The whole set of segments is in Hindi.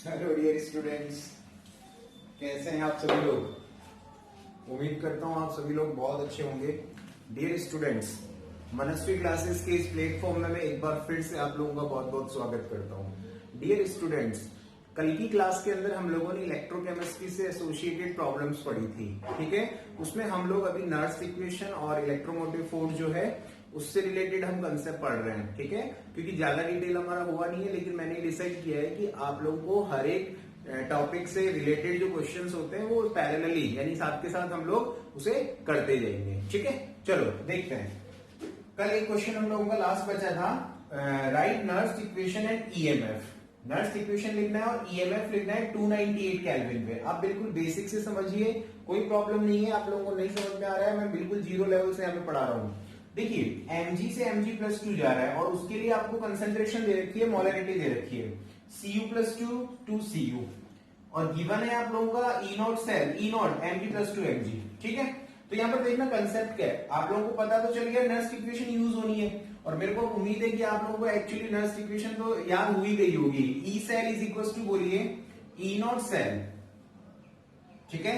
हेलो डियर स्टूडेंट्स, कैसे हैं आप सभी लोग। उम्मीद करता हूं आप सभी लोग बहुत अच्छे होंगे। डियर स्टूडेंट्स, मनस्वी क्लासेस के इस प्लेटफॉर्म में मैं एक बार फिर से आप लोगों का बहुत बहुत स्वागत करता हूं। डियर स्टूडेंट्स, कल की क्लास के अंदर हम लोगों ने इलेक्ट्रोकेमिस्ट्री से एसोसिएटेड प्रॉब्लम्स पढ़ी थी, ठीक है। उसमें हम लोग अभी नर्स इक्वेशन और इलेक्ट्रोमोटिव फोर्स जो है उससे रिलेटेड हम कंसेप्ट पढ़ रहे हैं, ठीक है। क्योंकि ज्यादा डिटेल हमारा हुआ नहीं है, लेकिन मैंने डिसाइड किया है कि आप लोगों को हर एक टॉपिक से रिलेटेड जो क्वेश्चंस होते हैं वो पैरेलली यानी साथ के साथ हम लोग उसे करते जाएंगे, ठीक है। चलो देखते हैं। कल एक क्वेश्चन हम लोगों का लास्ट बचा था, right Nernst equation and EMF. Nernst equation लिखना है और ईएमएफ लिखना है 298 केल्विन पे। आप बिल्कुल बेसिक से समझिए, कोई प्रॉब्लम नहीं है। आप लोगों को नहीं समझ में आ रहा है, मैं बिल्कुल जीरो लेवल से यहाँ पे पढ़ा रहा हूँ। देखिए, mg से mg+2 जा रहा है और उसके लिए आपको कंसेंट्रेशन दे रखी है, मोलरिटी दे रखी है Cu+2 2Cu, और गिवन है आप लोगों का E not cell E naught mg+2 mg, ठीक है। तो यहाँ पर देखना कंसेप्ट क्या है, आप लोगों को पता तो चल गया नर्स इक्वेशन यूज होनी है, और मेरे को उम्मीद है कि आप लोगों को एक्चुअली नर्स इक्वेशन तो याद हुई गई होगी। E cell is equal to बोलिए ई नॉट सेल, ठीक है,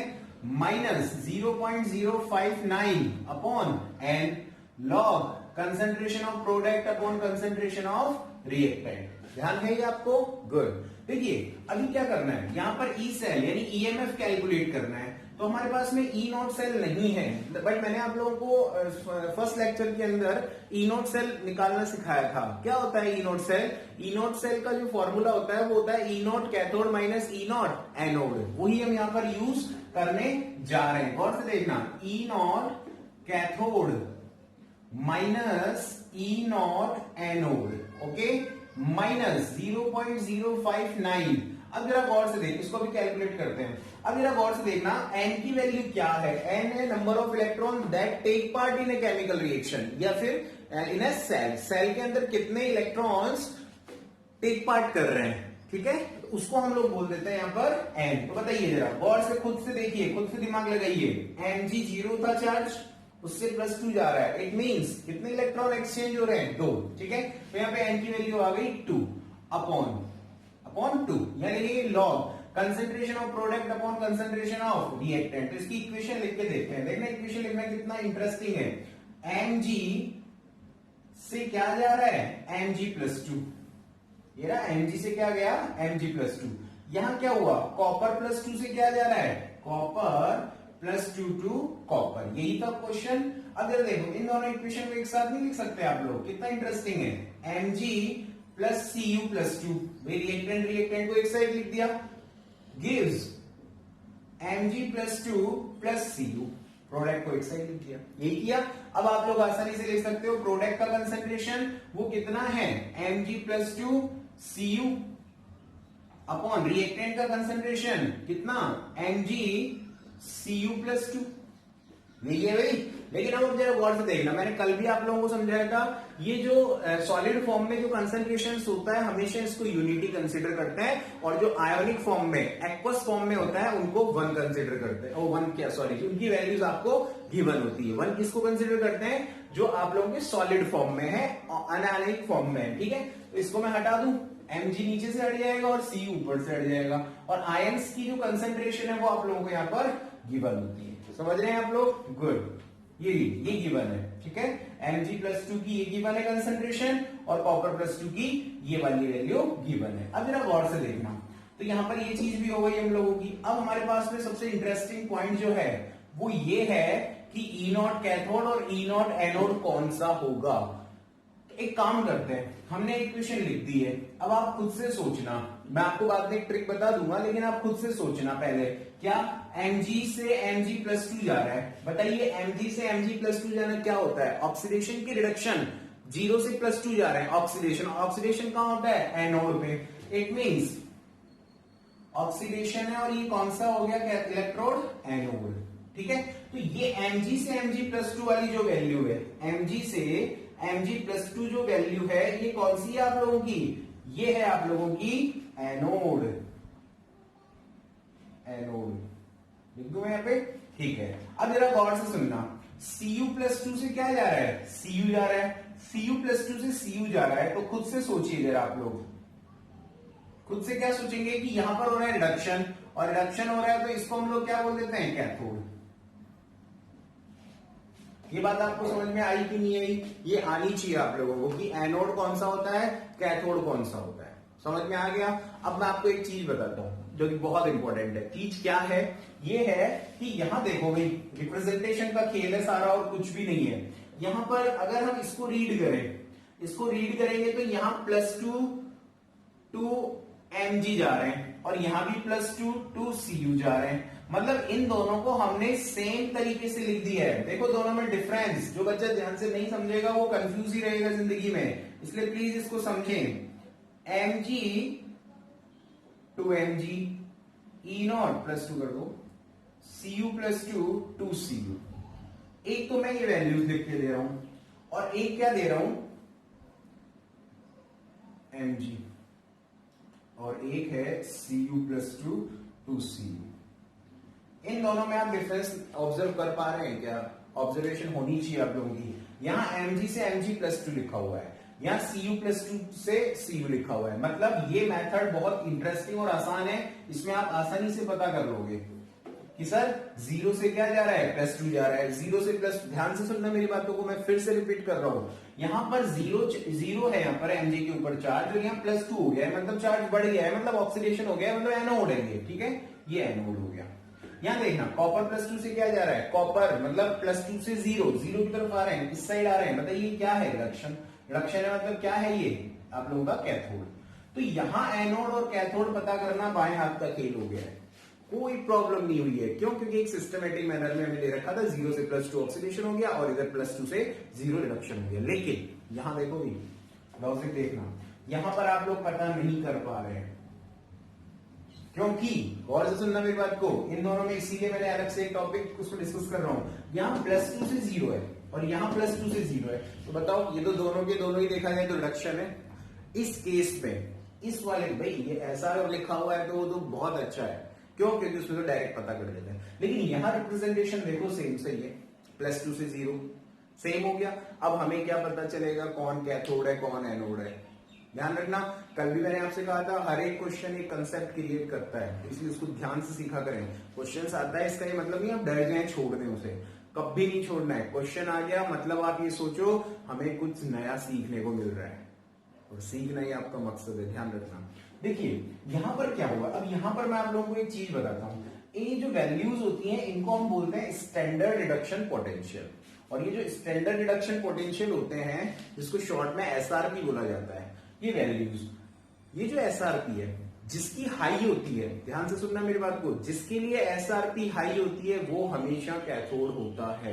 minus 0.059 upon n log concentration of product upon concentration of reactant. ध्यान है ये आपको, गुड। देखिए अभी क्या करना है, यहां पर ई सेल यानी ईएमएफ कैलकुलेट करना है। तो हमारे पास में ई नॉट सेल नहीं है, बट मैंने आप लोगों को फर्स्ट लेक्चर के अंदर ई नॉट सेल निकालना सिखाया था। क्या होता है E not cell? E not cell का जो फॉर्मूला होता है वो होता है E naught cathode minus E naught anode. वही हम यहाँ पर यूज करने जा रहे हैं, गौर से देखना। E naught cathode minus E naught anode, okay, minus 0.059। अब जरा गौर से देख, इसको भी कैलकुलेट करते हैं। अब जरा गौर से देखना, एन की वैल्यू क्या है? एन है number of electron that take part in a chemical reaction, या फिर इन ए सेल। सेल के अंदर कितने इलेक्ट्रॉन्स टेक पार्ट कर रहे हैं, ठीक है, उसको हम लोग बोल देते हैं यहाँ पर एन। तो बताइए जरा गौर से, खुद से देखिए, खुद से दिमाग लगाइए। mg 0 था चार्ज, उससे +2 जा रहा है, इट मींस कितने इलेक्ट्रॉन एक्सचेंज हो रहे हैं? 2, ठीक है। तो यहाँ पे n की वैल्यू आ गई 2 अपॉन 2, यानी log concentration of product upon concentration of reactant. तो इसकी इक्वेशन लिख के देखते हैं। देखना इक्वेशन लिखना कितना इंटरेस्टिंग है। mg से क्या जा रहा है? mg+2। ये रहा mg से क्या गया? mg+2। यहां क्या हुआ? कॉपर +2 से क्या जा रहा है? Copper +2 to copper. यही था क्वेश्चन। अगर देखो इन दोनों इक्वेशन को एक साथ नहीं लिख सकते आप लोग, कितना इंटरेस्टिंग है। mg plus Cu+2, reactant reactant को एक साइड लिख दिया, gives mg+2 plus Cu, product को एक साइड लिख दिया। यही किया। अब आप लोग आसानी से लिख सकते हो प्रोडक्ट का कंसेंट्रेशन वो कितना है? mg+2 Cu अपॉन रिएक्टेंट का कंसेंट्रेशन कितना? mg Cu+2। यही है भाई। लेकिन अब जरा गौर से देखना, मैंने कल भी आप लोगों को समझाया था, ये जो सॉलिड फॉर्म में जो कंसेंट्रेशन होता है हमेशा इसको यूनिटी कंसीडर करते हैं, और जो आयोनिक फॉर्म में, एक्वस फॉर्म में होता है उनको 1 कंसीडर करते हैं। और 1 क्या, सॉरी, उनकी वैल्यूज आपको गिवन होती है। 1 किसको कंसीडर करते हैं? जो आप लोगों के सॉलिड फॉर्म में है, अनआयोनिक फॉर्म में है, ठीक है। तो इसको मैं हटा दूं, mg नीचे से हट जाएगा और Cu ऊपर से हट जाएगा, और आयंस की जो कंसेंट्रेशन है वो आप लोगों को यहाँ पर गिवन होती है। समझ रहे हैं आप लोग? गुड। ये गिवन है, ठीक है। mg+2 की ये गिवन है कंसेंट्रेशन, और कॉपर +2 की ये वाली वैल्यू गिवन है। अब जरा गौर से देखना, तो यहां पर ये चीज भी हो गई हम लोगों की। अब हमारे पास में सबसे इंटरेस्टिंग पॉइंट जो है वो ये है कि ई नॉट कैथोड और ई नॉट एनोड कौन सा होगा। एक काम करते हैं, हमने इक्वेशन लिख दी है, अब आप खुद से सोचना। मैं आपको बाद में एक ट्रिक बता दूंगा, लेकिन आप खुद से सोचना पहले। क्या mg से mg+2 जा रहा है? बताइए mg से mg+2 जाना क्या होता है? ऑक्सीडेशन की रिडक्शन। 0 से +2 जा रहे हैं, ऑक्सीडेशन। ऑक्सीडेशन कहां होता है? एनोड पे। इट मींस ऑक्सीडेशन है, और ये कौन सा हो गया? इलेक्ट्रोड एनोड, ठीक है। तो ये mg से mg+2 वाली जो वैल्यू है, mg से mg+2 जो वैल्यू है, ये कौन सी है आप लोगों की? ये है आप लोगों की एनोड। लिख दूं यहां पे, ठीक है। अब जरा गौर से सुनना, Cu+2 से क्या जा रहा है? Cu जा रहा है। Cu+2 से Cu जा रहा है, तो खुद से सोचिए जरा आप लोग, खुद से क्या सोचेंगे कि यहां पर हो रहा है रिडक्शन, और रिडक्शन हो रहा है तो इसको हम लोग क्या बोल देते हैं, कैथोड। ये बात आपको समझ में आई कि नहीं आई? ये आनी चाहिए आप लोगों को कि एनोड कौन सा होता है, कैथोड कौन सा होता है। समझ में आ गया? अब मैं आपको एक चीज बताता हूं जो कि बहुत इंपॉर्टेंट है। चीज क्या है? ये है कि यहां देखो भाई, रिप्रेजेंटेशन का खेल है सारा और कुछ भी नहीं है। यहां पर अगर हम इसको रीड करें, इसको रीड करेंगे तो यहां +2 टू mg जा रहे हैं और यहां भी +2 टू cu जा रहे हैं। मतलब इन दोनों को हमने सेम तरीके से लिख दिया है। देखो दोनों में डिफरेंस, जो बच्चा ध्यान से नहीं समझेगा वो कंफ्यूज ही रहेगा जिंदगी में, इसलिए प्लीज इसको समझें। mg टू mg, E0 +2 कर दो, cu +2 टू cu। एक तो मैं ये वैल्यूज लिख के दे रहा हूं और एक क्या दे रहा हूं, mg, और एक है cu +2 टू cu। इन दोनों में आप डिफरेंस ऑब्जर्व कर पा रहे हैं क्या? ऑब्जर्वेशन होनी चाहिए आप लोगों की। यहां mg से mg +2 लिखा हुआ है, यहां cu +2 से cu लिखा हुआ है। मतलब ये मेथड बहुत इंटरेस्टिंग और आसान है, इसमें आप आसानी से पता कर लोगे कि सर 0 से क्या जा रहा है, +2 जा रहा है, 0 से प्लस। ध्यान से सुनना मेरी बातों को, मैं फिर से रिपीट कर रहा हूं। यहां पर 0 है, यहां पर mg के ऊपर चार्ज, और यहां +2 हो गया है, मतलब चार्ज बढ़ गया है, मतलब ऑक्सीडेशन हो गया है, मतलब एनोड है ये, ठीक है, ये एनोड हो गया। यहां देखना, कॉपर +2 से क्या जा रहा है, कॉपर मतलब +2 से 0 की तरफ आ रहे हैं, इस साइड आ रहे हैं, मतलब ये क्या है, रिडक्शन। रिडक्शन है मतलब क्या है, ये आप लोगों का कैथोड। तो यहां एनोड और कैथोड पता करना बाएं हाथ का खेल हो गया है, कोई प्रॉब्लम नहीं हुई है। क्यों? क्योंकि एक सिस्टमेटिक मैनर में हमें दे रखा था, 0 से +2 ऑक्सीडेशन हो गया और इधर +2 से 0 रिडक्शन हो गया। लेकिन यहां देखो भी, लॉजिक देखना, यहां पर आप लोग पता नहीं कर पा रहे हैं, क्योंकि गौर से सुनना मेरी बात को, इन दोनों में इसीलिए मैंने अलग से एक टॉपिक उसको डिस्कस कर रहा हूं। यहां +2 से 0 है और यहां +2 से 0 है, तो बताओ ये तो दोनों के दोनों ही देखा जाए तो रिडक्शन है। इस केस में इस वाले, भाई ये ऐसा लिखा हुआ है तो वो तो बहुत अच्छा है, क्यों? क्योंकि उसमें तो डायरेक्ट पता कर देते हैं। लेकिन यहां रिप्रेजेंटेशन देखो सेम सही है, +2 से 0 सेम हो गया। अब हमें क्या पता चलेगा कौन कैथोड है कौन एनोड है? ध्यान रखना, कल भी मैंने आपसे कहा था हर एक क्वेश्चन एक कंसेप्ट क्रिएट करता है, इसलिए उसको ध्यान से सीखा करें। क्वेश्चन आता है इसका ये मतलब नहीं आप डर जाएं छोड़ दें उसे, कभी नहीं छोड़ना है। क्वेश्चन आ गया मतलब आप ये सोचो हमें कुछ नया सीखने को मिल रहा है, और सीखना ही आपका मकसद है, ध्यान रखना। देखिए यहां पर क्या हुआ, अब यहां पर मैं आप लोगों को एक चीज बताता हूं। ये जो वैल्यूज होती हैं इनको हम बोलते हैं स्टैंडर्ड रिडक्शन पोटेंशियल, और ये जो स्टैंडर्ड रिडक्शन पोटेंशियल होते हैं जिसको शॉर्ट में एसआरपी बोला जाता है, ये वैल्यूज, ये जो एसआरपी है जिसकी हाई होती है, ध्यान से सुनना मेरी बात को, जिसके लिए एसआरपी हाई होती है वो हमेशा कैथोड होता है।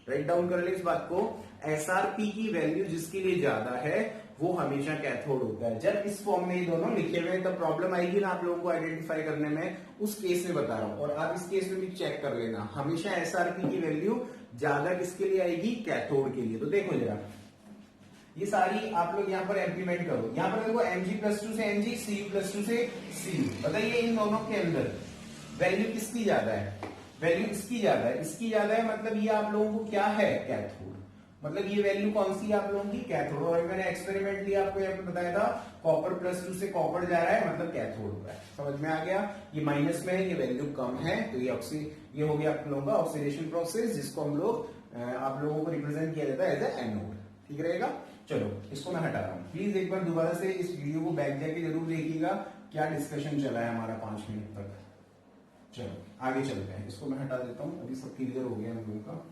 राइट डाउन कर ले इस बात को, एसआरपी की वैल्यू जिसके लिए ज्यादा है वो हमेशा कैथोड होता है। जब इस फॉर्म में ये दोनों लिखे हुए हैं तब प्रॉब्लम आएगी ना आप लोगों को आइडेंटिफाई करने में, उस केस में बता रहा हूं। और आप इस केस में भी चेक कर लेना, हमेशा एसआरपी की वैल्यू ज्यादा किसके लिए आएगी, कैथोड के लिए। तो देखो जरा, ये सारी आप लोग यहां पर इंप्लीमेंट करो। यहां पर देखो mg +2 से mg, cu +2 से cu, बताइए इन दोनों के अंदर वैल्यू किसकी ज्यादा है, वैल्यू इसकी ज्यादा है, इसकी ज्यादा है, मतलब ये आप लोगों को क्या है, कैथोड। मतलब ये वैल्यू कौन सी है आप लोगों की, कैथोड। और मैंने एक्सपेरिमेंट लिया आपको यहाँ पे बताया था, कॉपर +2 से कॉपर जा रहा है मतलब कैथोड हो रहा है। समझ में आ गया? ये माइनस में है, ये वैल्यू कम है, तो ये हो गया आप लोगों का ऑक्सीडेशन प्रोसेस, जिसको हम लोग आप लोगों को रिप्रेजेंट किया जाता है एज ए एनोड। ठीक रहेगा? चलो इसको मैं हटा रहा हूं। प्लीज एक बार दोबारा से इस वीडियो को बैक जाके जरूर देखिएगा क्या डिस्कशन चला है हमारा 5 मिनट तक। चलो आगे चलते हैं, इसको मैं हटा देता हूं, अभी सब क्लियर हो गया हम लोगों का।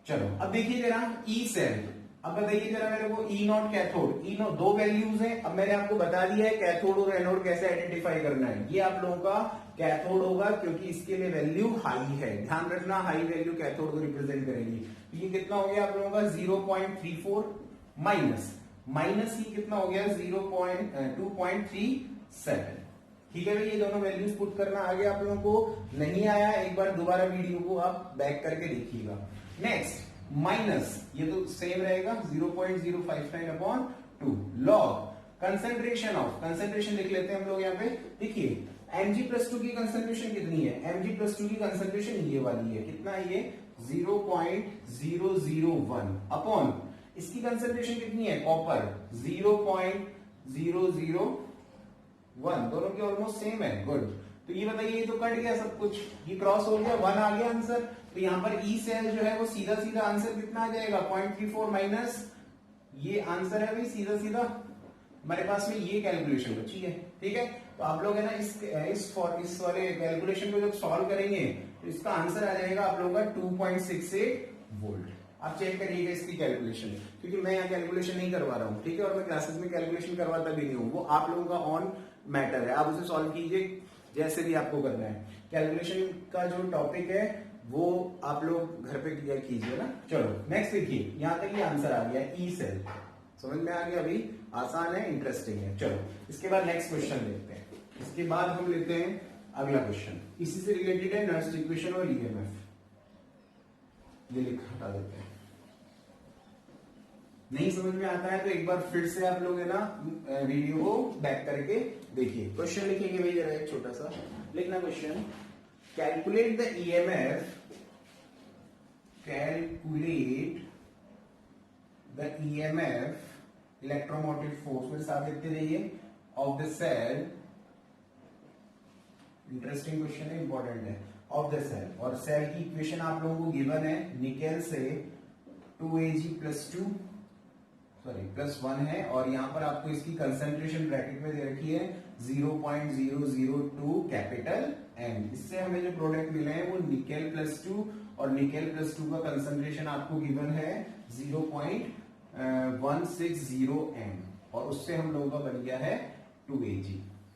चलो अब देखिए जरा ई सेल, अब बताइए जरा मेरे को E0 कैथोड, E0 दो वैल्यूज हैं। अब मैंने आपको बता दिया है कैथोड और एनोड कैसे आइडेंटिफाई करना है। ये आप लोगों का कैथोड होगा क्योंकि इसके लिए वैल्यू हाई है, ध्यान रखना, हाई वैल्यू कैथोड को रिप्रेजेंट करेगी। ये कितना हो गया आप लोगों का 0.34 माइनस ये कितना हो गया 2.37। ठीक है भाई, ये दोनों वैल्यूज पुट करना आ गया आप लोगों को, नहीं आया एक बार दोबारा वीडियो को आप बैक करके देखिएगा। नेक्स्ट माइनस, ये तो सेम रहेगा 0.059/2 लॉग कंसेंट्रेशन ऑफ, कंसेंट्रेशन लिख लेते हैं हम लोग यहाँ पे। देखिए mg+2 की कंसेंट्रेशन कितनी है, mg+2 की कंसेंट्रेशन ये वाली है, कितना है ये 0.001 अपॉन इसकी कंसेंट्रेशन कितनी है कॉपर 0.001 0 0 1, दोनों की ऑलमोस्ट सेम है। गुड। तो ये बताइए, ये तो कट गया सब कुछ, ये क्रॉस हो गया, 1 आ गया आंसर। तो यहाँ पर ई सेल जो है वो सीधा सीधा आंसर कितना आ जाएगा, 0.34 माइनस ये आंसर है भाई, सीधा सीधा हमारे पास में ये कैलकुलेशन बची है। ठीक है, तो आप लोग है ना इस वाले कैलकुलेशन को जब सॉल्व करेंगे तो इसका आंसर आ जाएगा आप लोगों का 2.68 वोल्ट। आप चेक करिएगा इसकी कैलकुलेशन, क्योंकि मैं यहाँ कैलकुलेशन नहीं करवा रहा हूँ, ठीक है, और मैं क्लासेस में कैलकुलेशन करवाता भी नहीं हूँ, वो आप लोगों का ऑन मैटर है, आप उसे सॉल्व कीजिए जैसे भी आपको करना है। कैलकुलेशन का जो टॉपिक है वो आप लोग घर पे कीजिए ना। चलो नेक्स्ट देखिए, यहाँ तक ये आंसर आ गया ई सेल, समझ में आ गया अभी, आसान है, इंटरेस्टिंग है। चलो इसके बाद नेक्स्ट क्वेश्चन देखते हैं। इसके बाद हम लेते हैं अगला क्वेश्चन, इसी से रिलेटेड है, नर्स इक्वेशन और ईएमएफ। ये हटा देते हैं, नहीं समझ में आता है तो एक बार फिर से आप लोग है ना वीडियो को बैक करके देखिए। क्वेश्चन लिखेंगे भाई, जरा एक छोटा सा लिखना question, calculate the EMF, calculate the EMF electromotive force, मेरे साथ लिखते रहिए, of the cell, interesting question है, इंपॉर्टेंट है, ऑफ द सेल। और सेल की इक्वेशन आप लोगों को गिवन है, निकेल से 2Ag+2 +1 है, और यहां पर आपको इसकी कंसंट्रेशन ब्रैकेट में दे रखी है 0.002 कैपिटल एन। इससे हमें जो प्रोडक्ट मिले हैं वो निकेल +2 और निकेल +2 का कंसंट्रेशन आपको गिवन है 0.160 एन, और उससे हम लोगों का बन गया है 2Ag।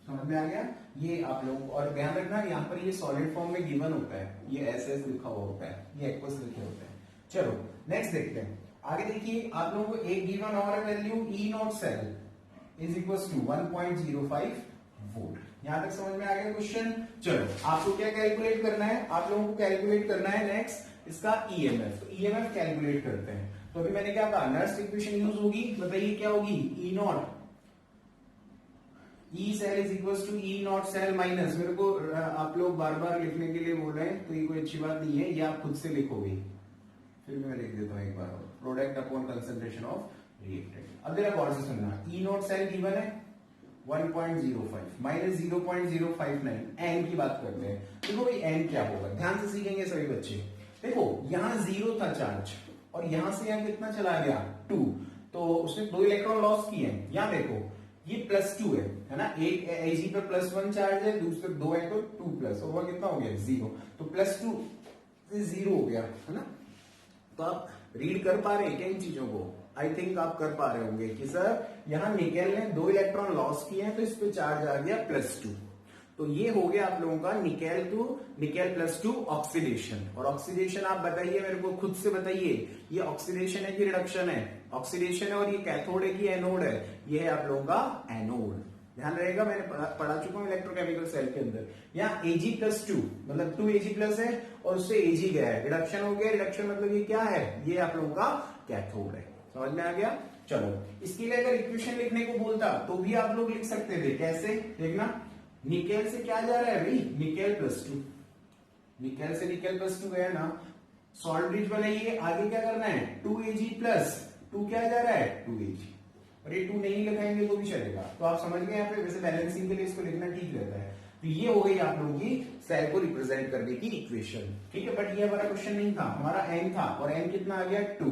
समझ में आ गया ये आप लोगों को। और ध्यान रखना यहाँ पर ये सॉलिड फॉर्म में गिवन होता है, ये SS लिखा हुआ होता है, ये एक्वस लिखे होते हैं। चलो नेक्स्ट देखते हैं, आगे देखिए आप लोगों को एक गिवन और value E not cell is equal to 1.05 volt. यहां तक समझ में आ गया क्वेश्चन। चलो आपको क्या कैलकुलेट करना है, आप लोगों को कैलकुलेट करना है नेक्स्ट इसका ईएमएफ। तो ईएमएफ कैलकुलेट करते हैं, तो अभी मैंने क्या कहा, नर्स इक्वेशन यूज होगी, बताइए क्या होगी, E naught E cell is equal to E not cell minus, मेरे को आप लोग बार बार लिखने के लिए बोल रहे हैं तो ये कोई अच्छी बात नहीं है, ये आप खुद से लिखोगे, फिर मैं लिख देता हूं एक बार, product upon concentration of reactant. अब जरा गौर से सुनना, ई नॉट सेल गिवन है 1.05 माइनस 0.059, एन की बात करते हैं। देखो भाई एन क्या होगा, ध्यान से सीखेंगे सभी बच्चे। देखो यहां 0 था चार्ज, और यहां से यहां कितना चला गया 2, तो उसने 2 इलेक्ट्रॉन लॉस किए हैं। यहां देखो ये +2 है ना, एक Ag पे +1 चार्ज है, दूसरे 2 है तो 2+, और वह कितना हो गया 0, तो +2 से 0 हो गया है ना। तो आप रीड कर पा रहे हैं क्या इन चीजों को, आई थिंक आप कर पा रहे होंगे कि सर यहां निकेल ने 2 इलेक्ट्रॉन लॉस किए हैं तो इस पे चार्ज आ गया +2, तो ये हो गया आप लोगों का निकेल टू निकेल +2 ऑक्सीडेशन। और ऑक्सीडेशन आप बताइए मेरे को, खुद से बताइए, ये ऑक्सीडेशन है कि रिडक्शन है, ऑक्सीडेशन है, और ये कैथोड है कि एनोड है, ये है आप लोगों का एनोड। ध्यान रहेगा, मैंने पढ़ा चुका हूं इलेक्ट्रोकेमिकल सेल के अंदर। यहाँ Ag+2 मतलब 2Ag+ है और उससे Ag गया है, रिडक्शन हो गया, रिडक्शन मतलब ये क्या है, ये आप लोगों का कैथोड है। समझ में आ गया। चलो इसके लिए अगर इक्वेशन लिखने को बोलता तो भी आप लोग लिख सकते थे, कैसे देखना, निकेल से क्या जा रहा है भाई, निकेल +2, निकेल से निकेल +2 गया ना, सॉल्ट ब्रिज बनाइए, आगे क्या करना है 2Ag+2 क्या जा रहा है 2Ag, और ये 2 नहीं लगाएंगे तो भी चलेगा। तो आप समझ गए यहाँ पे, वैसे बैलेंसिंग के लिए इसको लिखना ठीक रहता है। तो ये हो गई आप लोगों की सेल को रिप्रेजेंट करने की इक्वेशन, ठीक है। बट ये हमारा क्वेश्चन नहीं था, हमारा एन था, और एन कितना आ गया 2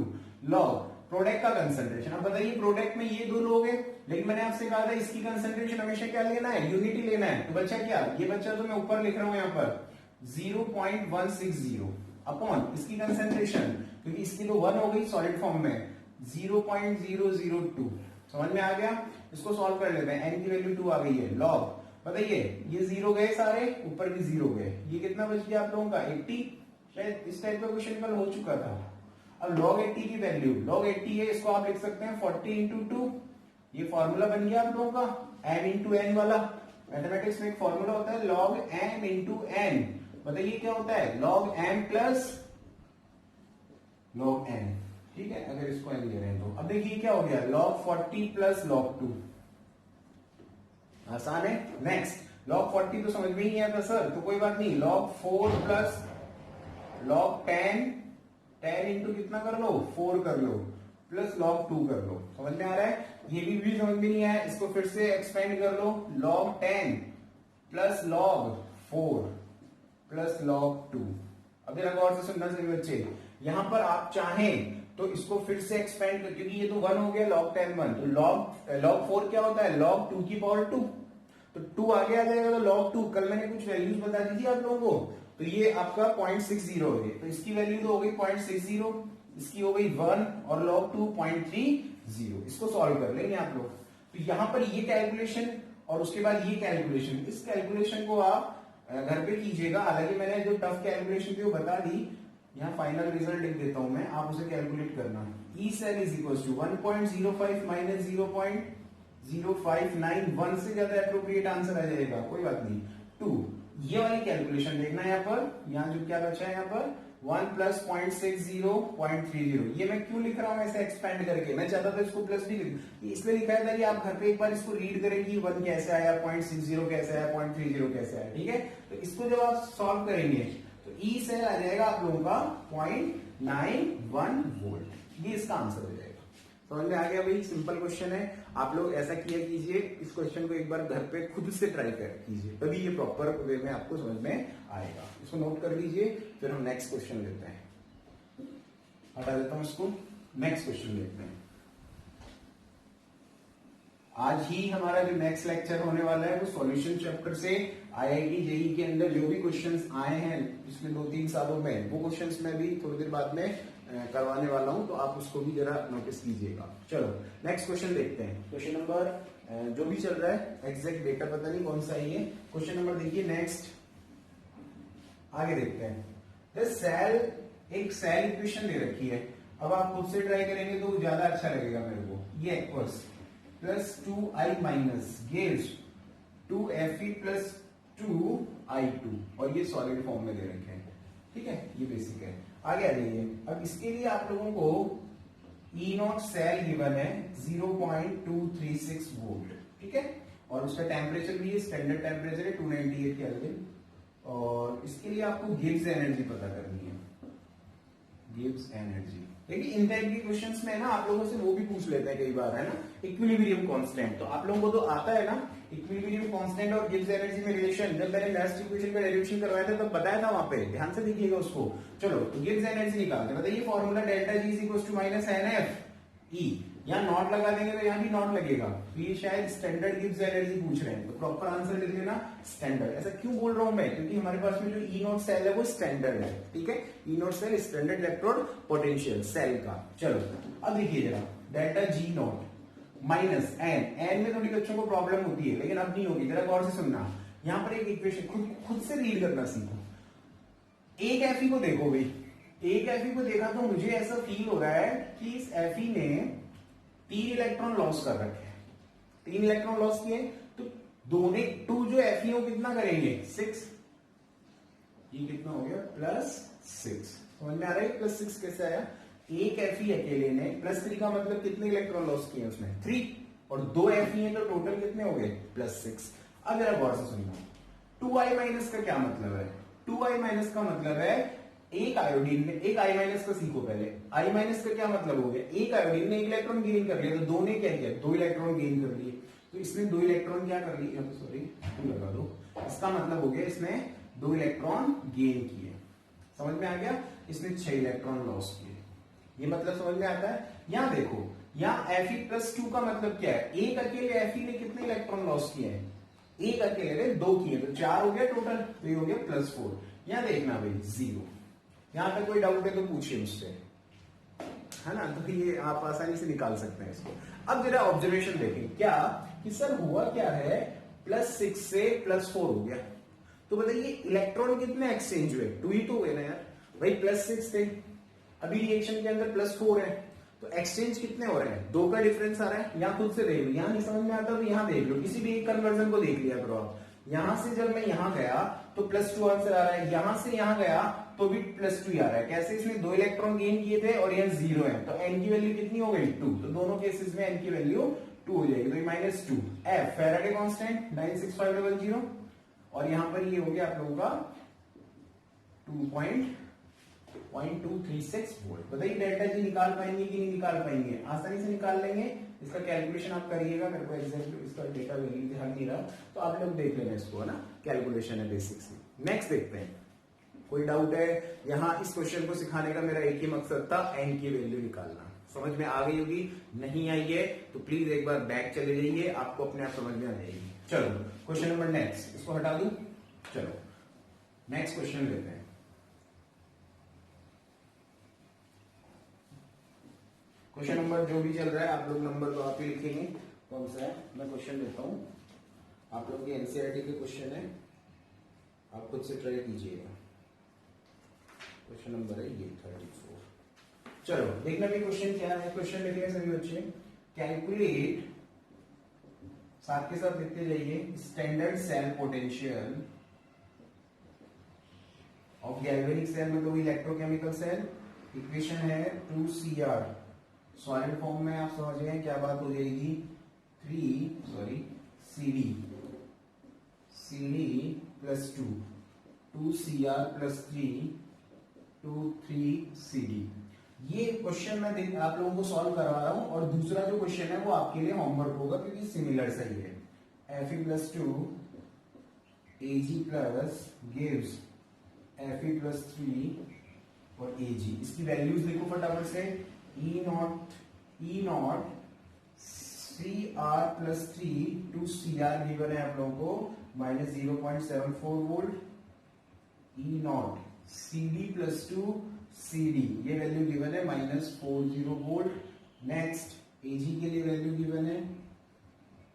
लॉग प्रोडक्ट का कंसंट्रेशन। अब बताइए प्रोडक्ट में ये 2 लोग हैं, लेकिन मैंने आपसे कहा था इसकी कंसंट्रेशन हमेशा क्या लेना है, यूनिटी लेना है। तो बच्चा क्या, ये बच्चा तो मैं ऊपर लिख रहा हूं यहाँ पर 0.160 अपॉन इसकी कंसंट्रेशन, क्योंकि इसकी तो 1 हो गई सॉलिड फॉर्म में, 0.002। समझ में आ गया। इसको सॉल्व कर लेते हैं, एन की वैल्यू 2 आ गई है, लॉग बताइए ये 0 गए सारे, ऊपर भी 0 गए, ये कितना बच गया आप लोगों का 80। शायद इस टाइप का क्वेश्चन कल हो चुका था। अब log 80 की वैल्यू, log 80 है, इसको आप लिख सकते हैं 40 × 2, ये फॉर्मूला बन गया आप लोगों का m × n वाला। मैथमेटिक्स में एक फॉर्मूला होता है log m × n, बताइए क्या होता है log m plus log n, ठीक है, अगर इसको n ले रहे हैं तो। अब देखिए क्या हो गया log 40 प्लस log 2, आसान है। नेक्स्ट log 40 तो समझ में ही नहीं आता सर, तो कोई बात नहीं, log 4 प्लस log 10 10 इंटू कितना कर लो 4 कर लो, प्लस log 2 कर लो। समझ में आ रहा है। ये भी समझ में नहीं आया, इसको फिर से एक्सपेंड कर लो, log 10 plus log 4 plus log 2। अब जरा गौर से सुनना सभी बच्चे, यहां पर आप चाहें तो इसको फिर से एक्सपेंड कर, क्योंकि ये तो 1 हो गया, log 10 1, तो log 4 क्या होता है, log 2 की पावर 2, तो 2 आगे आ जाएगा, तो log 2, कल मैंने कुछ वैल्यूज बता दी थी आप लोगों को, तो ये आपका 0.60 हो गई, तो इसकी वैल्यू तो हो गई 0.60, इसकी हो गई 1 और log 2 0.30, इसको सॉल्व कर लेंगे आप लोग। तो यहां पर ये कैलकुलेशन और उसके बाद ये कैलकुलेशन, इस कैलकुलेशन को आप घर पे कीजिएगा, हालांकि मैंने जो टफ कैलकुलेशन थी वो बता दी, यहाँ फाइनल रिजल्ट लिख देता हूं मैं, आप उसे कैलकुलेट करना। E cell is equal to 1.05 minus 0.0591 से ज्यादा एप्रोप्रिएट आंसर आ जाएगा, कोई बात नहीं। 2 ये वाली कैलकुलेशन देखना है यहाँ पर, यहाँ जो क्या बचा है यहाँ पर 1 प्लस 0.60 ये मैं क्यों लिख रहा हूं ऐसे एक्सपेंड करके, मैं चाहता था इसको प्लस भी इसलिए लिखा था कि आप घर पे एक बार इसको रीड करेंगे 1 कैसे आया, 0.60 कैसे आया, 0.30 कैसे आया, ठीक है। तो इसको जब आप सॉल्व करेंगे तो ई सेल आ जाएगा आप लोगों का 0.91 वोल्ट, ये इसका आंसर हो जाएगा। समझ में आ गया भाई, सिंपल क्वेश्चन है। आप लोग ऐसा किया कीजिए, इस क्वेश्चन को एक बार घर पे खुद से ट्राई कर कीजिए, तभी ये प्रॉपर वे में आपको समझ में आएगा। इसको नोट कर लीजिए, फिर हम नेक्स्ट क्वेश्चन लेते हैं। हटा देता हूं इसको, नेक्स्ट क्वेश्चन लेते हैं। आज ही हमारा जो नेक्स्ट लेक्चर होने वाला है वो सॉल्यूशन चैप्टर से आईआईटी जेईई के अंदर जो भी क्वेश्चंस आए हैं पिछले 2-3 सालों में, वो क्वेश्चंस मैं भी थोड़ी देर बाद में करवाने वाला हूं, तो आप उसको भी जरा नोटिस कीजिएगा। चलो नेक्स्ट क्वेश्चन देखते हैं। क्वेश्चन नंबर जो भी चल रहा है, एग्जैक्ट डेटा पता नहीं कौन सा है ये, क्वेश्चन नंबर देखिए नेक्स्ट, आगे देखते हैं। सेल, एक सेल इक्वेशन दे रखी है, अब आप खुद से ट्राई करेंगे तो ज्यादा अच्छा लगेगा मेरे को। ये aqueous plus 2i minus gives 2Fe plus 2i2, और ये सॉलिड फॉर्म में दे रखे हैं, ठीक है, ये बेसिक है। आगे आ जाइए, अब इसके लिए आप लोगों को E0 सेल गिवन है 0.236 वोल्ट, ठीक है, और उसका टेम्परेचर भी है, स्टैंडर्ड टेम्परेचर है 298 केल्विन, और इसके लिए आपको गिब्स एनर्जी पता करनी है, गिब्स एनर्जी। देखिए इन टाइप के क्वेश्चंस में ना आप लोगों से वो भी पूछ लेते हैं कई बार, है ना, इक्विलिब्रियम कांस्टेंट, तो आप लोगों को तो आता है ना इक्विलिब्रियम कांस्टेंट और गिब्स एनर्जी में रिलेशन, जब मैंने लास्ट इक्वेशन का डेरिवेशन करवाया था तब बताया था वहां पे, ध्यान से देखिएगा उसको। चलो तो गिब्स एनर्जी निकालते हैं, बताइए formula delta G is equal to minus NF E, यहाँ नॉट लगा देंगे तो यहाँ भी नॉट लगेगा, तो ये शायद स्टैंडर्ड गिब्स एनर्जी पूछ रहे हैं, तो प्रॉपर आंसर लिख लेना स्टैंडर्ड। ऐसा क्यों बोल रहा हूं मैं, क्योंकि हमारे पास में जो E0 सेल है वो स्टैंडर्ड है, ठीक है, E0 cell standard electrode potential cell का। चलो अब देखिए जरा, डेल्टा G0 माइनस एन में थोड़ी बच्चों को प्रॉब्लम होती है, लेकिन अब नहीं होगी, जरा गौर से सुनना। यहाँ पर एक इक्वेशन खुद से रीड करना सीखो। एक Fe को देखो भाई, एक Fe को देखा तो मुझे ऐसा फील हो रहा है कि इस Fe ने 3 इलेक्ट्रॉन लॉस कर रखे हैं, 3 इलेक्ट्रॉन लॉस किए, तो दोनों 2 जो Fe हो कितना करेंगे 6, ये कितना हो गया +6, समझ में आ रहा है +6 कैसे आया, एक Fe अकेले ने +3 का मतलब कितने इलेक्ट्रॉन लॉस किए उसने 3, और 2 Fe है तो टोटल कितने हो गए +6। अब जरा गौर से सुनना, 2i माइनस का क्या मतलब है, 2i माइनस का मतलब है एक आयोडीन ने, एक i माइनस का सीखो पहले, i माइनस का क्या मतलब हो गया, एक आयोडीन ने 1 इलेक्ट्रॉन गेन कर लिया, तो 2 ने क्या किया 2 इलेक्ट्रॉन गेन कर लिए, तो इसने 2 इलेक्ट्रॉन क्या कर लिए, सॉरी लगा दो, इसका मतलब हो गया इसने 2 इलेक्ट्रॉन गेन किए, समझ में आ गया, इसने 6 इलेक्ट्रॉन लॉस किए, ये मतलब समझ में आता है। यहां देखो, यहाँ Fe+2 का मतलब क्या है, एक अकेले Fe ने कितने इलेक्ट्रॉन लॉस किए हैं, एक अकेले ने 2 किए, तो 4 हो गया टोटल, तो ये हो गया +4। यहां देखना भाई 0, यहां पे कोई डाउट है तो पूछिए मुझसे, है ना, तो ये आप आसानी से निकाल सकते हैं इसको। अब जरा ऑब्जर्वेशन देखें क्या कि सर हुआ क्या है, +6 से +4 हो गया, तो बताइए इलेक्ट्रॉन कितने एक्सचेंज हुए, 2 ही तो हुए ना यार भाई, +6 थे, अभी रिएक्शन के अंदर +4 है, तो एक्सचेंज कितने हो रहे हैं, 2 का डिफरेंस आ रहा है। यहां खुद से देख लो, यहां नहीं समझ में आता तो यहां देख लो, किसी भी एक कन्वर्जन को देख लिया करो आप। यहां से जब मैं यहां गया तो +2 आंसर आ रहा है, यहां से यहां गया तो भी +2 ही आ रहा है, कैसे, इसमें 2 इलेक्ट्रॉन गेन किए थे और यहाँ 0 है, तो n की वैल्यू कितनी हो गई 2, तो दोनों केसेस में n की वैल्यू 2 हो जाएगी, तो ये -2। F फैराडे कांस्टेंट 96500, और यहां पर ये हो गया आप लोगों का 2.5 0.236 वोल्ट। बताइए डेल्टा जी निकाल पाएंगे कि नहीं निकाल पाएंगे? आसानी से निकाल लेंगे। इसका कैलकुलेशन आप करिएगा, मेरे को एग्जैक्टली इसका डेटा वैल्यू ध्यान नहीं रहा, तो आप लोग देख लेना इसको, है ना, कैलकुलेशन है बेसिक से। नेक्स्ट देखते हैं, कोई डाउट है? यहाँ इस क्वेश्चन को सिखाने का मेरा एक ही मकसद था, एन की वैल्यू निकालना। समझ में आ गई होगी, नहीं आई है तो प्लीज एक बार बैक चले जाइए, आपको अपने आप समझ में आ जाएगी। चलो क्वेश्चन नंबर नेक्स्ट, इसको हटा दूं। चलो नेक्स्ट क्वेश्चन लेते हैं। क्वेश्चन नंबर जो भी चल रहा है आप लोग नंबर तो आप ही लिखेंगे कौन सा है। मैं क्वेश्चन लेता हूं, आप लोग के एनसीईआरटी के क्वेश्चन है, आप खुद से ट्राई कीजिएगा। क्वेश्चन नंबर है ये 34। चलो देखना भी क्वेश्चन क्या है। क्वेश्चन लिख रहे सभी बच्चे, कैलकुलेट, साथ के साथ लिखते जाइए, standard cell potential of galvanic cell, मतलब इलेक्ट्रोकेमिकल सेल। इक्वेशन है 2Cr, सॉलिड फॉर्म में आप समझ गए क्या बात हो जाएगी, CD प्लस 2Cr प्लस 3 ये क्वेश्चन मैं आप लोगों को सॉल्व करवा रहा हूं, और दूसरा जो क्वेश्चन है वो आपके लिए होमवर्क होगा क्योंकि सिमिलर सही है। Fe plus 2 Ag plus gives Fe plus 3 और Ag। इसकी वैल्यूज लिखो फटाफट से। E not Cr plus 3 2Cr given है आप लोगों को minus 0.74 volt. E not CD plus 2 CD ये वैल्यू गिवन है माइनस 40 वोल्ट। नेक्स्ट Ag के लिए वैल्यू गिवन है,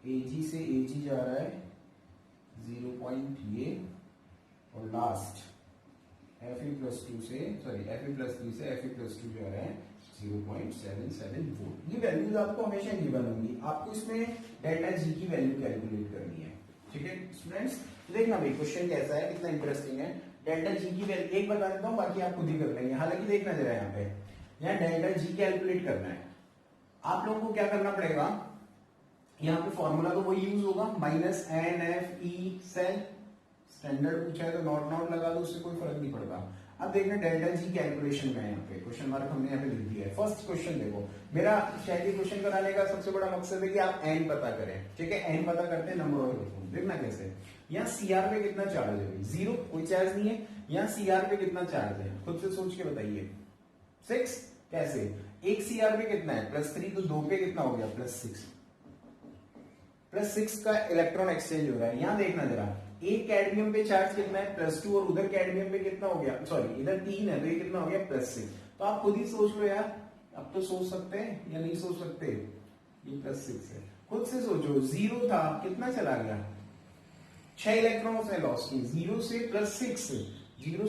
Ag से Ag जा रहा है 0. ये, और लास्ट Fe प्लस 3 से Fe प्लस 2 जा रहा है 0.77 वोल्ट। ये वैल्यूज आपको हमेशा गिवन होंगी, आपको इसमें डेल्टा जी की वैल्यू कैलकुलेट करनी है। ठीक है स्टूडेंट्स, देखना भाई क्वेश्चन कैसा है, कितना इंटरेस्टिंग है। डेल्टा जी की वैल्यू एक बता देता हूँ, बाकी आप खुद ही कर लेंगे। हालांकि देखना जरा यहाँ डेल्टा जी कैलकुलेट करना है, आप लोगों को क्या करना पड़ेगा, यहाँ पे फॉर्मूला तो वही यूज होगा, माइनस NFE सेल, स्टैंडर्ड पूछा है तो नॉट लगा दो, उससे कोई फर्क नहीं पड़ता। अब देखना डेल्टा जी कैलकुलेशन में यहाँ पे क्वेश्चन मार्क हमने यहाँ पे लिख दिया है। फर्स्ट क्वेश्चन देखो, मेरा शायद ये क्वेश्चन कराने का सबसे बड़ा मकसद है कि आप एन पता करें। ठीक है, एन पता करते हैं नंबर ऑफ इलेक्ट्रॉन। देखना कैसे, यहाँ सीआर पे कितना चार्ज है, 0 कोई चार्ज नहीं है। यहाँ सीआर पे कितना चार्ज है, खुद से सोच के बताइए। 6 कैसे, एक सीआर पे कितना है +3, तो 2 पे कितना हो गया +6 का इलेक्ट्रॉन एक्सचेंज हो रहा है। यहाँ देखना जरा, एक कैडमियम पे चार्ज कितना है +2, और उधर कैडमियम पे कितना हो गया, सॉरी इधर 3 है तो ये कितना हो गया +6। तो आप खुद ही सोच लो यार, अब तो सोच सकते हैं या नहीं सोच सकते, ये +6 है, खुद से सोचो। 0 था, कितना चला गया, 6 इलेक्ट्रॉन उसने लॉस किए। 0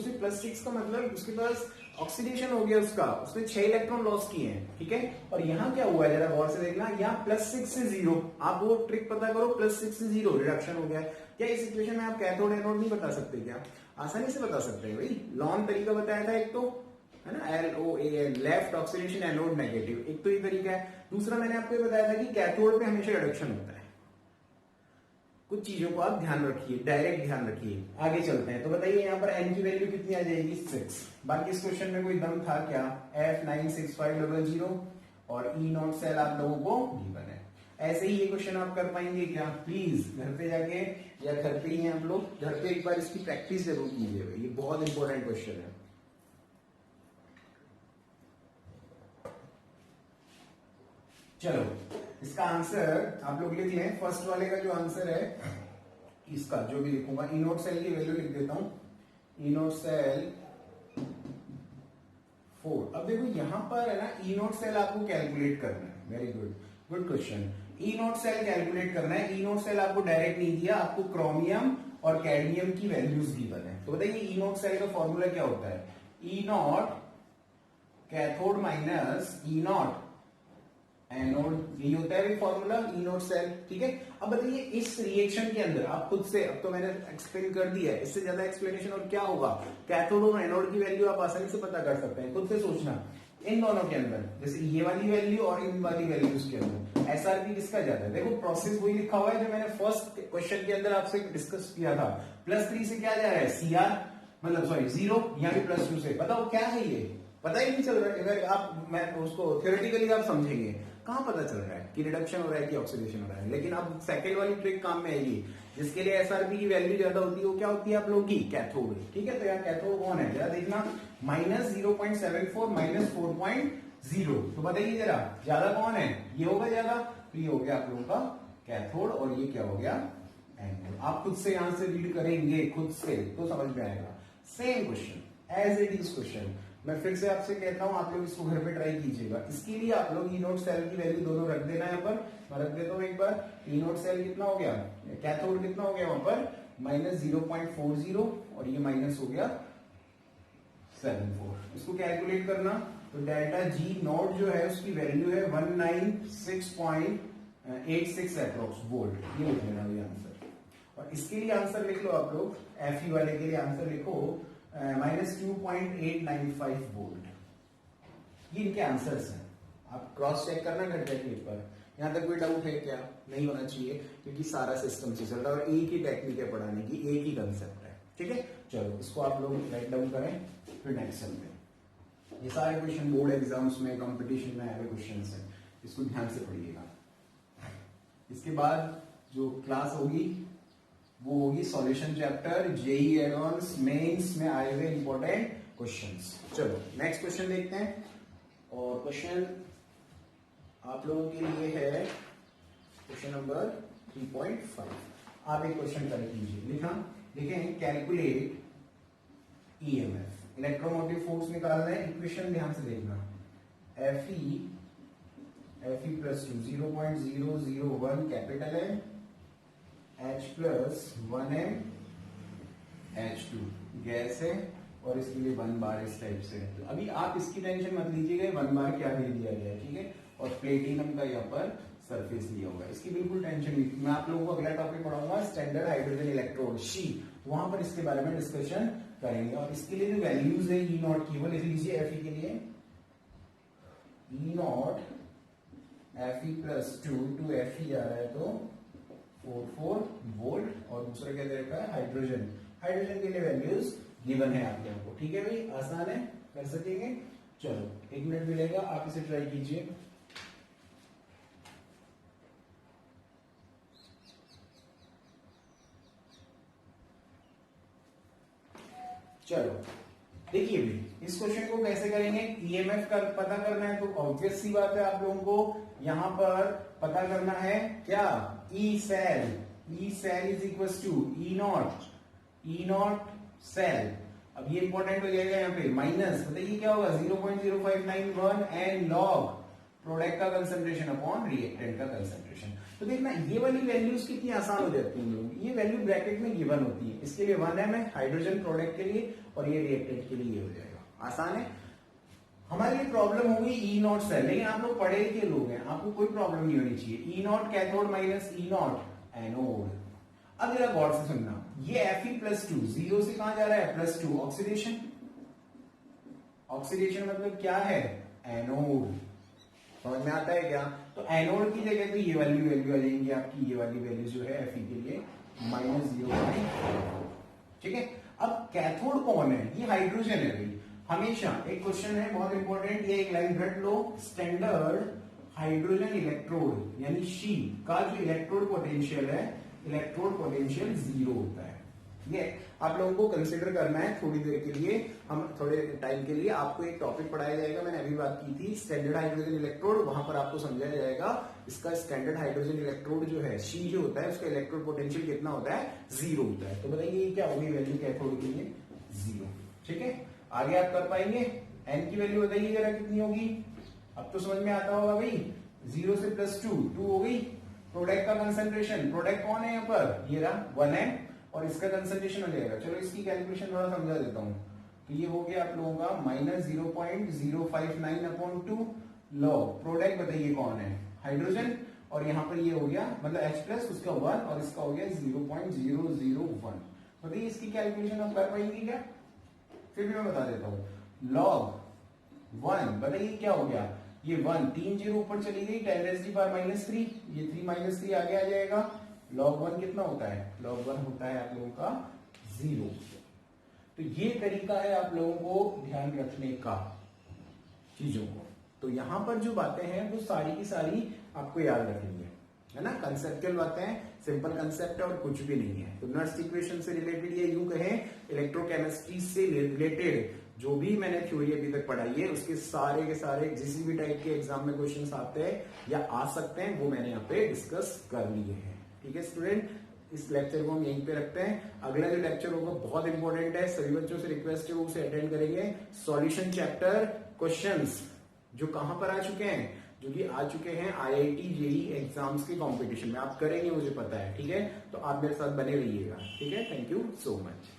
से +6 का मतलब उसके पास ऑक्सीडेशन हो गया उसने 6 इलेक्ट्रॉन लॉस किए हैं। ठीक है, और यहाँ क्या हुआ है जरा गौर से देखना, यहाँ +6 से 0, आप वो ट्रिक पता करो, +6 से 0 रिडक्शन हो गया। क्या इस इक्वेशन में आप कैथोड एनोड नहीं बता सकते क्या? आसानी से बता सकते हैं भाई, लॉन्ग तरीका बताया था एक तो, है ना, LOAN, left oxidation anode negative, एक तो ये तरीका है। दूसरा मैंने आपको ये बताया था कि कैथोड पे हमेशा रिडक्शन होता है। कुछ चीजों को आप ध्यान रखिए, डायरेक्ट ध्यान रखिए। आगे चलते हैं, तो बताइए यहाँ पर n की वैल्यू कितनी आ जाएगी 6। बाकी इस क्वेश्चन में कोई दम था क्या, F96500 और E नॉट सेल आप लोगों को गिवन है। ऐसे ही ये क्वेश्चन आप कर पाएंगे क्या? प्लीज घर पे जाके, या घर पे ही हैं आप लोग, घर पे एक बार इसकी प्रैक्टिस जरूर कीजिए, ये बहुत इंपॉर्टेंट क्वेश्चन है। चलो इसका आंसर आप लोग लिख लें। फर्स्ट वाले का जो आंसर है, इसका जो भी लिखूंगा, ई नोट सेल की वैल्यू लिख देता हूं, ई नोट सेल 4। अब देखो यहां पर है ना, ई नोट सेल आपको कैलकुलेट करना है। Very good question. E naught cell calculate करना है। ई नोट सेल आपको डायरेक्ट नहीं दिया, आपको क्रोमियम और कैडमियम की वैल्यूज गिवन है। तो बताइए ई नोट सेल का फॉर्मूला क्या होता है, E naught cathode minus E naught anode, यही होता है फॉर्मूला ई नोट सेल। ठीक है, अब बताइए इस रिएक्शन के अंदर आप खुद से, अब तो मैंने एक्सप्लेन कर दिया है, इससे ज्यादा एक्सप्लेनेशन और क्या होगा। कैथोड और एनोड की वैल्यू आप आसानी से पता कर सकते हैं, खुद से सोचना। इन दोनों के अंदर, जैसे ये वाली वैल्यू और इन वाली वैल्यूज के अंदर एसआरपी किसका ज्यादा है? देखो प्रोसेस वही लिखा हुआ है जो मैंने फर्स्ट क्वेश्चन के अंदर आपसे डिस्कस किया था। +3 से क्या जा रहा है, सीआर, मतलब सॉरी 0, यहाँ भी +2 से, बताओ क्या है ये, पता ही नहीं चल रहा है। अगर आप मैं उसको थियोरेटिकली आप समझेंगे, कहाँ पता चल रहा है कि रिडक्शन हो रहा है कि ऑक्सीडेशन हो रहा है। लेकिन अब सेकंड वाली ट्रिक काम में आएगी, जिसके लिए एसआरपी की वैल्यू ज्यादा होती है, वो क्या होती है आप लोगों की, कैथोड। ठीक है, तो यहाँ कैथोड कौन है जरा देखना, -0.74 -4.0, तो बताइए जरा ज्यादा कौन है, ये होगा ज्यादा, तो ये हो गया आप लोगों का कैथोड, और ये क्या हो गया एनोड। आप खुद से यहां से रीड करेंगे खुद से तो समझ में आएगा। Same question as it is question, मैं फिर से आपसे कहता हूं, आप लोग इसको घर पे ट्राई कीजिएगा। इसके लिए आप लोग ई नोट सेल की वैल्यू दोनों रख देना यहाँ पर, मैं रख देता हूं एक बार। ई नोट सेल कितना हो गया, कैथोड कितना हो गया वहां पर -0.40, और ये माइनस हो गया 74। इसको कैलकुलेट करना, तो डेल्टा जी नोट जो है उसकी वैल्यू है 196.86 अप्रोक्स वोल्ट, ये लिख लेना ये आंसर। और इसके लिए आंसर लिख लो आप लोग, एफ वाले के लिए आंसर लिखो -2.895 वोल्ट। ये इनके आंसर्स हैं, आप क्रॉस चेक करना घर पे क्लिक पर। यहां तक कोई डाउट है क्या, नहीं होना चाहिए, क्योंकि सारा सिस्टम से चल रहा है और एक ही टेक्निक है पढ़ाने की, एक ही कंसेप्ट है। ठीक है, चलो इसको आप लोग राइट डाउन करें, फिर नेक्स्ट चलते हैं। ये सारे क्वेश्चन बोर्ड एग्जाम्स में, कंपटीशन में आए हुए क्वेश्चन हैं, इसको ध्यान से पढ़िएगा। इसके बाद जो क्लास होगी वो होगी solution chapter, JEE advanced mains में आए हुए इंपॉर्टेंट क्वेश्चंस। चलो नेक्स्ट क्वेश्चन देखते हैं, और क्वेश्चन आप लोगों के लिए है क्वेश्चन नंबर 3.5। आप एक क्वेश्चन कर कीजिए, लिखा देखें, कैलकुलेट ईएमएफ, इलेक्ट्रोमोटिव फोर्स निकालना है। इक्वेशन ध्यान से देखना, Fe +2 0.001 कैपिटल है, H + 1m H2 गैस है, और इसके लिए 1 बार इस टाइप से है। तो अभी आप इसकी टेंशन मत लीजिएगा 1 बार क्या दे दिया गया है, ठीक है, और प्लेटिनम का यहाँ पर सरफेस दिया होगा, इसकी बिल्कुल टेंशन नहीं। मैं आप लोगों को अगला टॉपिक पढ़ाऊंगा स्टैंडर्ड हाइड्रोजन इलेक्ट्रोड शी, वहां पर इसके बारे में डिस्कशन करेंगे। और इसके लिए जो वैल्यूज है ई नॉट की वो लिख लीजिए। Fe के लिए ई नॉट Fe +2 टू Fe आ रहा है तो 44 वोल्ट, और दूसरा क्या दे रखा है हाइड्रोजन, हाइड्रोजन के लिए वैल्यूज गिवन है आप लोगों को। ठीक है भाई, आसान है, कर सकेंगे। चलो 1 मिनट मिलेगा, आप इसे ट्राई कीजिए। चलो देखिए भाई, इस क्वेश्चन को कैसे करेंगे, ईएमएफ का पता करना है, तो ऑब्वियस सी बात है आप लोगों को यहां पर पता करना है क्या, E cell is equal to E not cell. अब ये इंपॉर्टेंट हो जाएगा यहाँ पे, माइनस बताइए क्या होगा 0.0591 एंड लॉग प्रोडक्ट का कंसंट्रेशन अपॉन रिएक्टेंट का कंसंट्रेशन। तो देखना ये वाली वैल्यूज कितनी आसान हो जाती है लोग, ये वैल्यू ब्रैकेट में गिवन होती है। इसके लिए 1m है हाइड्रोजन प्रोडक्ट के लिए, और ये रिएक्टेंट के लिए ये हो जाएगा, आसान है। हमारी ये प्रॉब्लम होगी ई नॉट सेल, लेकिन आप लोग पढ़े लिखे लोग हैं, आपको कोई प्रॉब्लम नहीं होनी चाहिए। E naught cathode minus E naught anode. अब जरा गौर से सुनना, ये Fe +2 0 से कहां जा रहा है +2, ऑक्सीडेशन। ऑक्सीडेशन मतलब क्या है, एनोड, समझ में आता है क्या। तो एनोड की जगह तो ये वाली वैल्यू आ जाएंगी आपकी, ये वाली वैल्यू जो है Fe के लिए -0, ठीक है। अब कैथोड कौन है, ये हाइड्रोजन है भाई। हमेशा एक क्वेश्चन है बहुत इंपॉर्टेंट, ये एक लाइन रट लो, स्टैंडर्ड हाइड्रोजन इलेक्ट्रोड यानी शी का जो इलेक्ट्रोड पोटेंशियल है, इलेक्ट्रोड पोटेंशियल 0 होता है। ये आप लोगों को कंसिडर करना है थोड़ी देर के लिए, हम थोड़े टाइम के लिए आपको एक टॉपिक पढ़ाया जाएगा, मैंने अभी बात की थी स्टैंडर्ड हाइड्रोजन इलेक्ट्रोड, वहां पर आपको समझाया जाएगा इसका स्टैंडर्ड हाइड्रोजन इलेक्ट्रोड जो है शी जो होता है उसका इलेक्ट्रोड पोटेंशियल कितना होता है, 0 होता है। तो बताइए क्या होगी वैल्यू कैथोड के लिए, 0, ठीक है। आगे आप कर पाएंगे, एन की वैल्यू बताइए जरा कितनी होगी, अब तो समझ में आता होगा भाई, 0 से +2 2 हो गई। प्रोडक्ट का कंसंट्रेशन, प्रोडक्ट कौन है यहाँ पर, ये रहा 1m, और इसका कंसंट्रेशन हो जाएगा, चलो इसकी कैलकुलेशन थोड़ा समझा देता हूं। तो ये हो गया आप लोगों का -0.059/2 लॉग प्रोडक्ट बताइए कौन है, हाइड्रोजन, और यहाँ पर ये हो गया मतलब H+ उसका 1 और इसका हो गया 0.001। बताइए इसकी कैलकुलेशन आप कर पाएंगे क्या, फिर भी मैं बता देता हूं। लॉग 1 बताइए क्या हो गया, ये 1 3 0 ऊपर चली गई, 10⁻³ ये 3 - 3 आगे आ जाएगा। लॉग 1 कितना होता है, लॉग 1 होता है आप लोगों का 0। तो ये तरीका है आप लोगों को ध्यान रखने का चीजों को। तो यहां पर जो बातें हैं वो सारी की सारी आपको याद रखनी है ना। कंसेप्चुअल बातें हैं, सिंपल कंसेप्ट है और कुछ भी नहीं है। तो नर्स इक्वेशन से रिलेटेड, ये यूं कहें इलेक्ट्रोकेमिस्ट्री से रिलेटेड जो भी मैंने थ्योरी अभी तक पढ़ाई है उसके सारे के सारे जिस भी टाइप के एग्जाम में क्वेश्चंस आते हैं या आ सकते हैं वो मैंने यहाँ पे डिस्कस कर लिए हैं। ठीक है स्टूडेंट, इस लेक्चर को हम यहीं पे रखते हैं। अगला जो लेक्चर होगा बहुत इंपॉर्टेंट है, सभी बच्चों से रिक्वेस्ट है वो उसे अटेंड करेंगे। सॉल्यूशन चैप्टर क्वेश्चंस जो कहां पर आ चुके हैं, जो कि आ चुके हैं IIT JEE एग्जाम्स के कंपटीशन में, आप करेंगे मुझे पता है। ठीक है, तो आप मेरे साथ बने रहिएगा। ठीक है, थैंक यू सो मच।